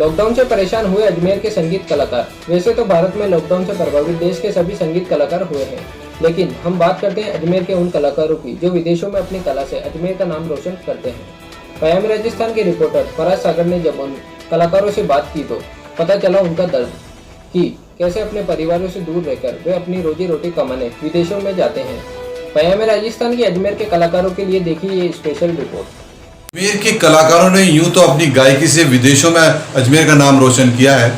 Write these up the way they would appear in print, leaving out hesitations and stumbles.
Lockdown से परेशान हुए अजमेर के संगीत कलाकार। वैसे तो भारत में लॉकडाउन से प्रभावित देश के सभी संगीत कलाकार हुए हैं, लेकिन हम बात करते हैं अजमेर के उन कलाकारों की जो विदेशों में अपनी कला से अजमेर का नाम रोशन करते हैं। पयामी राजस्थान के रिपोर्टर फराज सागर ने जब उन कलाकारों से बात की तो पता चला उनका दर्द कि कैसे अपने परिवारों से दूर रहकर वे अपनी रोजी रोटी कमाने विदेशों में जाते हैं। पयामी राजस्थान के अजमेर के कलाकारों के लिए देखिए ये स्पेशल रिपोर्ट। अजमेर के कलाकारों ने यूं तो अपनी गायकी से विदेशों में अजमेर का नाम रोशन किया है,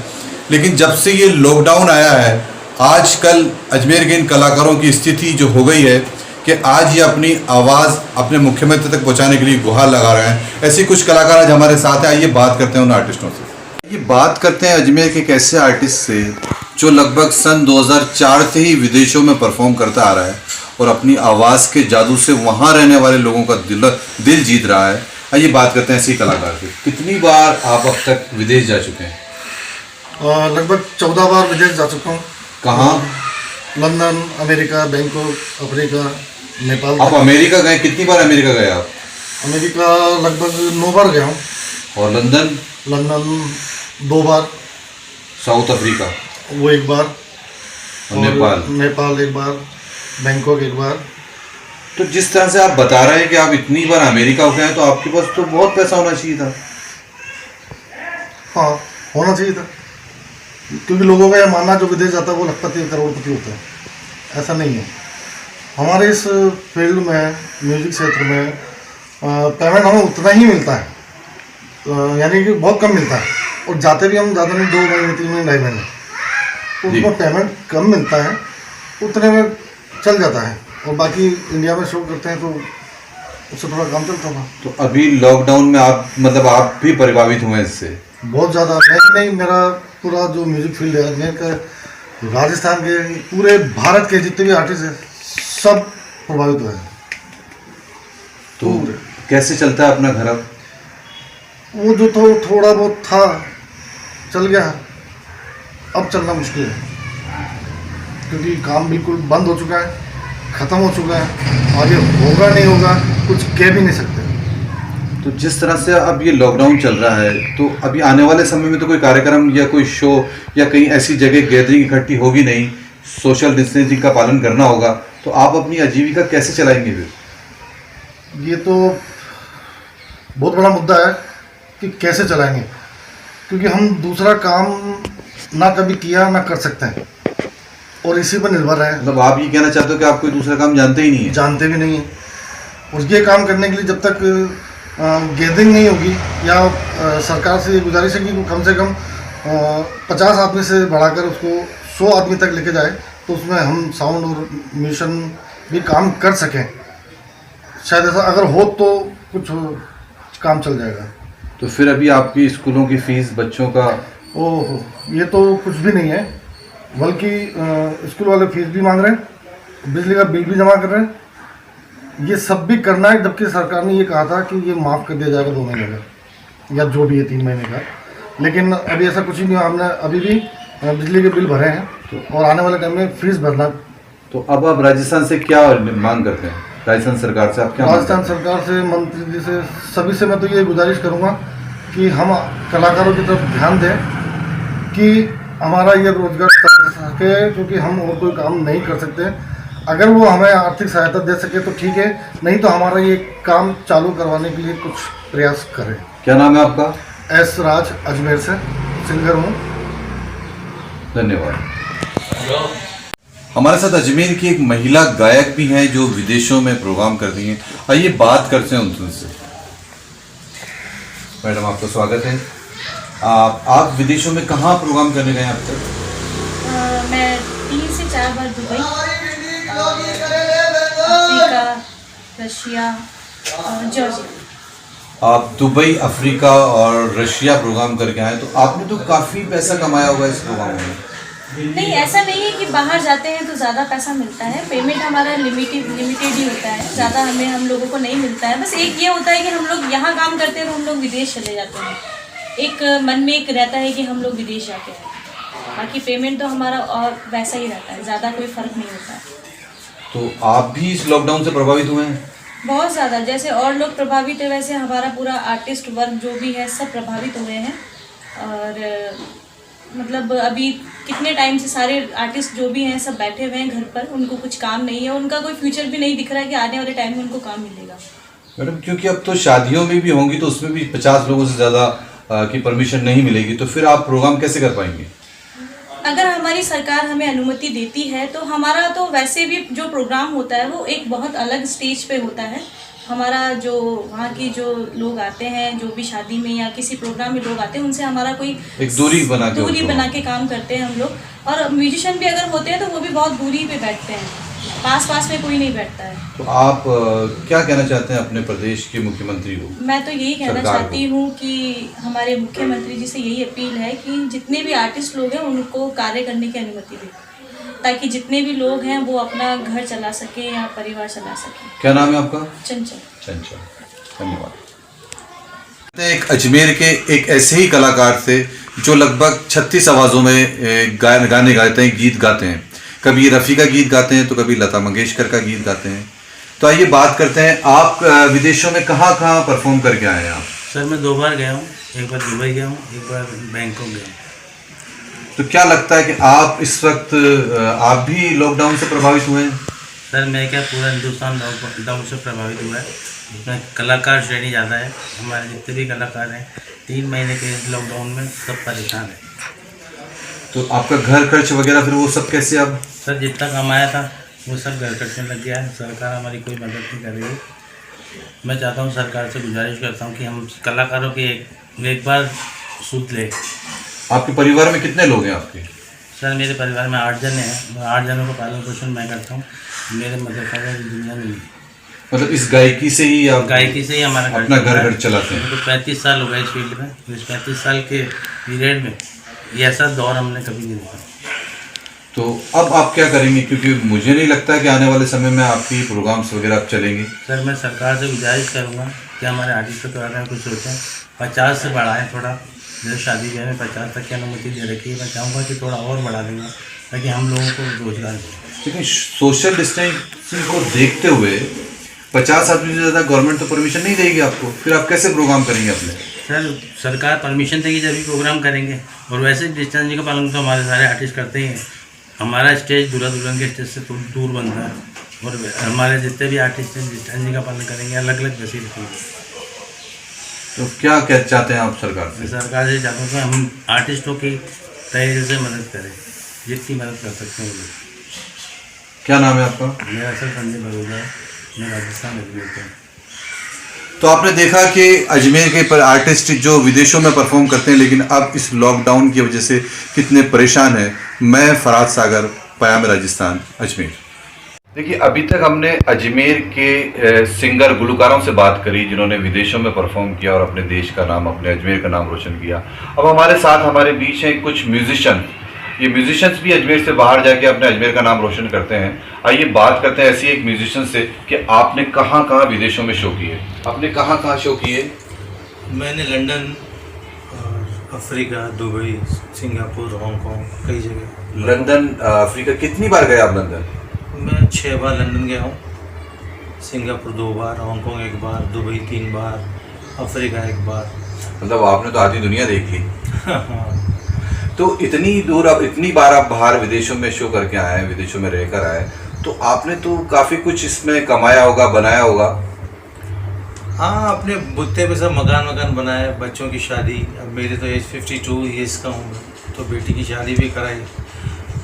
लेकिन जब से ये लॉकडाउन आया है आजकल अजमेर के इन कलाकारों की स्थिति जो हो गई है कि आज ये अपनी आवाज़ अपने मुख्यमंत्री तक पहुंचाने के लिए गुहार लगा रहे हैं। ऐसे कुछ कलाकार आज हमारे साथ हैं, आइए बात करते हैं उन आर्टिस्टों से। ये बात करते हैं अजमेर के एक ऐसे आर्टिस्ट से जो लगभग सन 2004 से ही विदेशों में परफॉर्म करता आ रहा है और अपनी आवाज़ के जादू से वहाँ रहने वाले लोगों का दिल जीत रहा है। आइए बात करते हैं ऐसे कलाकार से। कितनी बार आप अब तक विदेश जा चुके हैं? लगभग 14 बार विदेश जा चुका हूँ। कहाँ? London, America, Bangkok, Africa, Nepal. आप अमेरिका गए? कितनी बार अमेरिका गए आप? अमेरिका लगभग 9 बार गया हूँ। और लंदन? लंदन 2 बार। South Africa? वो 1 बार। और नेपाल 1 बार। बैंकॉक 1 बार। तो जिस तरह से आप बता रहे हैं कि आप इतनी बार अमेरिका गए हैं तो आपके पास तो बहुत पैसा होना चाहिए था। हाँ, होना चाहिए था, क्योंकि लोगों का यह मानना जो विदेश जाता है वो लखपति करोड़पति होता है। ऐसा नहीं है। हमारे इस फील्ड में, म्यूजिक क्षेत्र में पेमेंट हमें उतना ही मिलता है, यानी कि बहुत कम मिलता है। और जाते भी हम ज़्यादा नहीं, 2 महीने 3 महीने 2.5 महीने, तो उसमें पेमेंट कम मिलता है, उतने में चल जाता है। और बाकी इंडिया में शो करते हैं तो उससे थोड़ा काम चलता था। तो अभी लॉकडाउन में आप आप भी प्रभावित हुए इससे? बहुत ज़्यादा। मैं ही नहीं, मेरा पूरा जो म्यूजिक फील्ड है अजमेर का, राजस्थान के, पूरे भारत के जितने भी आर्टिस्ट हैं सब प्रभावित हुए हैं। तो कैसे चलता है अपना घर अब? वो जो तो थोड़ा बहुत था चल गया, अब चलना मुश्किल है, क्योंकि काम बिल्कुल बंद हो चुका है, ख़त्म हो चुका है। आगे होगा नहीं होगा कुछ कह भी नहीं सकते। तो जिस तरह से अब ये लॉकडाउन चल रहा है तो अभी आने वाले समय में तो कोई कार्यक्रम या कोई शो या कहीं ऐसी जगह गैदरिंग इकट्ठी होगी नहीं, सोशल डिस्टेंसिंग का पालन करना होगा, तो आप अपनी आजीविका कैसे चलाएंगे फिर? ये तो बहुत बड़ा मुद्दा है कि कैसे चलाएंगे, क्योंकि हम दूसरा काम ना कभी किया ना कर सकते हैं और इसी पर निर्भर है। मतलब आप ये कहना चाहते हो कि आप कोई दूसरा काम जानते ही नहीं है? जानते भी नहीं हैं। और ये काम करने के लिए जब तक गैदरिंग नहीं होगी या सरकार से ये गुजारिश है कि कम से कम 50 आदमी से बढ़ाकर उसको 100 आदमी तक लेके जाए, तो उसमें हम साउंड और म्यूजिशियन भी काम कर सकें। शायद ऐसा अगर हो तो कुछ काम चल जाएगा। तो फिर अभी आपकी स्कूलों की फीस, बच्चों का? ओहो, ये तो कुछ भी नहीं है, बल्कि स्कूल वाले फीस भी मांग रहे हैं, बिजली का बिल भी जमा कर रहे हैं। ये सब भी करना है, जबकि सरकार ने ये कहा था कि ये माफ़ कर दिया जाएगा 2 महीने का या जो भी है 3 महीने का, लेकिन अभी ऐसा कुछ ही नहीं। हमने अभी भी बिजली के बिल भरे हैं और आने वाले टाइम में फीस भरना। तो अब आप राजस्थान से क्या मांग करते हैं? राजस्थान सरकार से आप क्या? राजस्थान सरकार से, मंत्री जी से, सभी से मैं तो ये गुजारिश करूँगा कि हम कलाकारों की तरफ ध्यान दें कि हमारा ये रोजगार चल सके, क्योंकि हम और कोई काम नहीं कर सकते। अगर वो हमें आर्थिक सहायता दे सके तो ठीक है, नहीं तो हमारा ये काम चालू करवाने के लिए कुछ प्रयास करें। क्या नाम है आपका? एस राज, अजमेर से सिंगर हूँ। धन्यवाद। हमारे साथ अजमेर की एक महिला गायक भी हैं जो विदेशों में प्रोग्राम करती हैं। आइए बात करते हैं उनसे। मैडम, आपका स्वागत है। आप विदेशों में कहाँ प्रोग्राम करने गए अब तक? मैं 3 से 4 बार दुबई, अफ्रीका, रशिया और जॉर्जिया। आप दुबई, अफ्रीका और रशिया प्रोग्राम करके आए, तो आपने तो काफ़ी पैसा कमाया होगा इस प्रोग्राम में। नहीं, ऐसा नहीं है कि बाहर जाते हैं तो ज़्यादा पैसा मिलता है। पेमेंट हमारा लिमिटेड ही होता है, ज़्यादा हम लोगों को नहीं मिलता है। बस एक ये होता है कि हम लोग यहाँ काम करते हैं तो हम लोग विदेश चले जाते हैं, एक मन में एक रहता है कि हम लोग विदेश जाते हैं। बाकी पेमेंट तो हमारा और वैसा ही रहता है, ज़्यादा कोई फ़र्क नहीं होता है। तो आप भी इस लॉकडाउन से प्रभावित हुए हैं? बहुत ज़्यादा, जैसे और लोग प्रभावित है वैसे हमारा पूरा आर्टिस्ट वर्ग जो भी है सब प्रभावित हुए हैं। और मतलब अभी कितने टाइम से सारे आर्टिस्ट जो भी हैं सब बैठे हुए हैं घर पर, उनको कुछ काम नहीं है, उनका कोई फ्यूचर भी नहीं दिख रहा है कि आने वाले टाइम में उनको काम मिलेगा। मैडम, क्योंकि अब तो शादियों में भी होंगी तो उसमें भी 50 लोगों से ज़्यादा की परमिशन नहीं मिलेगी, तो फिर आप प्रोग्राम कैसे कर पाएंगे? अगर हमारी सरकार हमें अनुमति देती है तो हमारा तो वैसे भी जो प्रोग्राम होता है वो एक बहुत अलग स्टेज पे होता है। हमारा जो वहाँ की जो लोग आते हैं, जो भी शादी में या किसी प्रोग्राम में लोग आते हैं, उनसे हमारा कोई एक दूरी बना के काम करते हैं हम लोग। और म्यूजिशियन भी अगर होते हैं तो वो भी बहुत दूरी पे बैठते हैं, पास में कोई नहीं बैठता है। तो आप क्या कहना चाहते हैं अपने प्रदेश के मुख्यमंत्री को? मैं तो यही कहना चाहती हूँ कि हमारे मुख्यमंत्री जी से यही अपील है कि जितने भी आर्टिस्ट लोग हैं उनको कार्य करने की अनुमति दें, ताकि जितने भी लोग हैं वो अपना घर चला सके या परिवार चला सके। क्या नाम है आपका? चंचल। धन्यवाद। एक अजमेर के एक ऐसे ही कलाकार थे जो लगभग 36 आवाज़ों में गाने गाते हैं, गीत गाते हैं। कभी रफ़ी का गीत गाते हैं तो कभी लता मंगेशकर का गीत गाते हैं। तो आइए बात करते हैं, आप विदेशों में कहाँ कहाँ परफॉर्म करके आए हैं आप? सर मैं 2 बार गया हूँ, एक बार दुबई गया हूँ, एक बार बैंकॉक गया हूँ। तो क्या लगता है कि आप इस वक्त आप भी लॉकडाउन से प्रभावित हुए हैं? सर मैं क्या, पूरा हिंदुस्तान लॉकडाउन से प्रभावित हुआ है। इसमें कलाकार श्रेणी ज़्यादा है, हमारे जितने भी कलाकार हैं 3 महीने के लॉकडाउन में सब परेशान है। तो आपका घर खर्च वगैरह फिर वो सब कैसे? अब सर जितना कमाया था वो सब घर खर्च में लग गया है, सरकार हमारी कोई मदद नहीं कर रही है। मैं चाहता हूँ, सरकार से गुजारिश करता हूँ कि हम कलाकारों की एक बार सुध ले। आपके परिवार में कितने लोग हैं आपके? सर मेरे परिवार में 8 जन हैं, 8 जनों का पालन पोषण मैं करता हूँ। मेरे मदद फादर दुनिया में नहीं। मतलब इस गायकी से ही आप हमारा अपना घर चलाते हैं? तो 35 साल हो गए इस फील्ड में। इस 35 साल के पीरियड में ये ऐसा दौर हमने कभी नहीं देखा। तो अब आप क्या करेंगे, क्योंकि मुझे नहीं लगता कि आने वाले समय में आपकी प्रोग्राम्स वगैरह अब चलेंगे? सर मैं सरकार से गुजारिश करूँगा कि हमारे आर्टिस्टों के बारे में कुछ सोचें, 50 से बढ़ाएं थोड़ा। जैसे शादी ब्याह में 50 तक की अनुमति दे रखी है, मैं चाहूँगा कि थोड़ा और बढ़ा देंगे ताकि हम लोगों को रोजगार मिले। लेकिन सोशल डिस्टेंसिंग को देखते हुए 50 आदमी से ज़्यादा गवर्नमेंट तो परमिशन नहीं देगी आपको, फिर आप कैसे प्रोग्राम करेंगे अपने? सर सरकार परमिशन देगी जब भी प्रोग्राम करेंगे, और वैसे डिस्टेंसिंग का पालन तो हमारे सारे आर्टिस्ट करते ही हैं। हमारा स्टेज दूल्हा दुल्हन के स्टेज से तो दूर बन रहा है, और हमारे जितने भी आर्टिस्ट हैं डिस्टेंसिंग का पालन करेंगे, अलग अलग वसील रखेंगे। तो क्या चाहते हैं आप सरकार से? सरकार से चाहता हूँ कि हम आर्टिस्टों की तहे दिल से मदद करें, जितनी मदद कर सकते हैं वो लोग। क्या नाम है आपका? मेरा सर संजय बरोदा है, मैं राजस्थान अजमेर से। तो आपने देखा कि अजमेर के पर आर्टिस्ट जो विदेशों में परफॉर्म करते हैं, लेकिन अब इस लॉकडाउन की वजह से कितने परेशान हैं। मैं फराद सागर, पयाम राजस्थान, अजमेर। देखिए, अभी तक हमने अजमेर के सिंगर गुलकारों से बात करी जिन्होंने विदेशों में परफॉर्म किया और अपने देश का नाम, अपने अजमेर का नाम रोशन किया। अब हमारे साथ हमारे बीच हैं कुछ म्यूजिशियन। ये म्यूजिशियंस भी अजमेर से बाहर जाके अपने अजमेर का नाम रोशन करते हैं। आइए बात करते हैं ऐसी एक म्यूजिशियन से कि आपने कहाँ कहाँ विदेशों में शो किए, आपने कहाँ कहाँ शो किए? मैंने London, Africa, Dubai, Singapore, Hong Kong, कई जगह। लंदन, अफ्रीका, कितनी बार गए आप लंदन? मैं 6 बार लंदन गया हूँ, सिंगापुर 2 बार, हांगकॉन्ग 1 बार, दुबई 3 बार, अफ्रीका 1 बार। मतलब आपने तो आधी दुनिया देख ली। तो इतनी दूर, अब इतनी बार आप बाहर विदेशों में शो करके आए हैं, विदेशों में रहकर आए, तो आपने तो काफ़ी कुछ इसमें कमाया होगा, बनाया होगा। हाँ, अपने बुत्ते पे सब मकान बनाए, बच्चों की शादी। अब मेरे तो एज 52 ईयर्स का हूँ, तो बेटी की शादी भी कराई।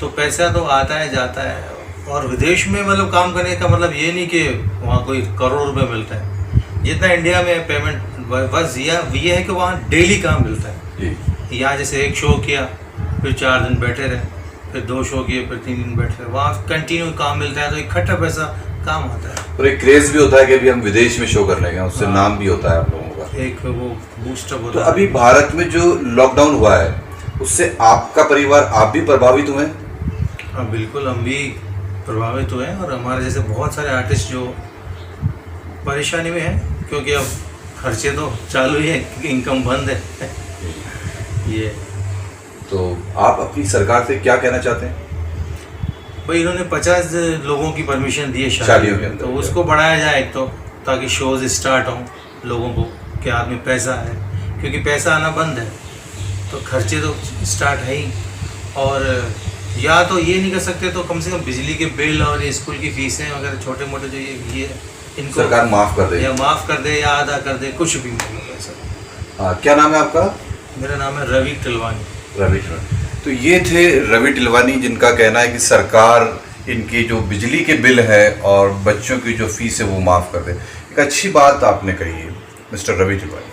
तो पैसा तो आता है जाता है। और विदेश में मतलब काम करने का मतलब ये नहीं कि वहाँ कोई करोड़ रुपए मिलता है, जितना इंडिया में पेमेंट। बस ये है कि वहाँ डेली काम मिलता है। यहाँ जैसे 1 शो किया, फिर 4 दिन बैठे रहे, फिर 2 शो किए, फिर 3 दिन बैठे रहे, वहाँ कंटिन्यू काम मिलता है, तो इकट्ठा पैसा काम आता है। और एक क्रेज भी होता है कि अभी हम विदेश में शो करने गए, उससे नाम भी होता है आप लोगों का, एक वो बूस्टअप होता है। है। तो अभी भारत में जो लॉकडाउन हुआ है उससे आपका परिवार, आप भी प्रभावित हुए? हाँ बिल्कुल, हम भी प्रभावित हुए हैं, और हमारे जैसे बहुत सारे आर्टिस्ट जो परेशानी में हैं, क्योंकि अब खर्चे तो चालू ही है, इनकम बंद है। ये तो आप अपनी सरकार से क्या कहना चाहते हैं? भाई इन्होंने 50 लोगों की परमिशन दी है शादियों के अंदर, तो उसको बढ़ाया जाए एक तो, ताकि शोज स्टार्ट हों, लोगों को के हाथ में पैसा है, क्योंकि पैसा आना बंद है। तो खर्चे तो स्टार्ट है ही। और या तो ये नहीं कर सकते तो कम से कम बिजली के बिल और ये स्कूल की फीसें वगैरह छोटे मोटे जो ये इनको सरकार माफ़ कर दे, या माफ़ कर दे या आधा कर दे, कुछ भी नहीं कर सकते। क्या नाम है आपका? मेरा नाम है रवि टिलवानी। रवि टिलवानी। तो ये थे रवि टिलवानी, जिनका कहना है कि सरकार इनकी जो बिजली के बिल है और बच्चों की जो फीस है वो माफ़ कर दे। एक अच्छी बात आपने कही है मिस्टर रवि टिलवानी।